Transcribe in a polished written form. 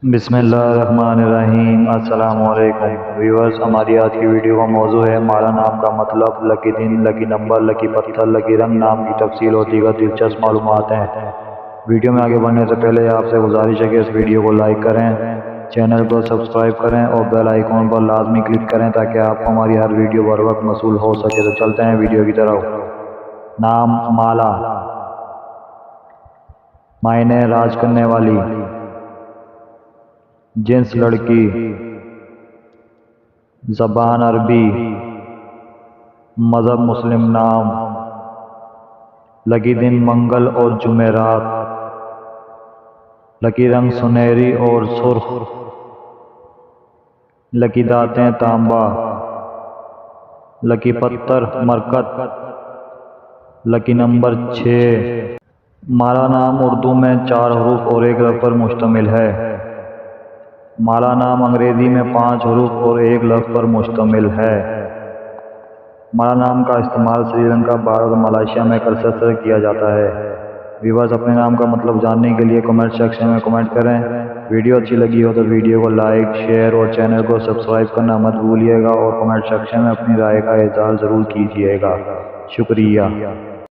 بسم اللہ الرحمن الرحیم۔ السلام علیکم ویورز، ہماری آج کی ویڈیو کا موضوع ہے مالا نام کا مطلب، لکی دن، لکی نمبر، لکی پتھر، لکی رنگ نام کی تفصیل اور دیگر دلچسپ معلومات ہیں۔ ویڈیو میں آگے بڑھنے سے پہلے آپ سے گزارش ہے کہ اس ویڈیو کو لائک کریں، چینل کو سبسکرائب کریں اور بیل آئیکن پر لازمی کلک کریں تاکہ آپ کو ہماری ہر ویڈیو بر وقت موصول ہو سکے۔ تو چلتے ہیں ویڈیو کی طرف۔ نام مالا، معنی راج کرنے والی، جنس لڑکی، زبان عربی، مذہب مسلم۔ نام، لکی دن منگل اور جمعرات، لکی رنگ سنہری اور سرخ، لکی دھاتیں تانبا، لکی پتھر مرکت، لکی نمبر 6۔ مالا نام اردو میں 4 حروف اور 1 لفظ پر مشتمل ہے۔ مالا نام انگریزی میں 5 حروف اور 1 لفظ پر مشتمل ہے۔ مالا نام کا استعمال سری لنکا، بھارت اور ملائیشیا میں کثرت سے کیا جاتا ہے۔ ویورز، اپنے نام کا مطلب جاننے کے لیے کمنٹ سیکشن میں کمنٹ کریں۔ ویڈیو اچھی لگی ہو تو ویڈیو کو لائک، شیئر اور چینل کو سبسکرائب کرنا مت بھولیے گا اور کمنٹ سیکشن میں اپنی رائے کا اظہار ضرور کیجیے گا۔ شکریہ۔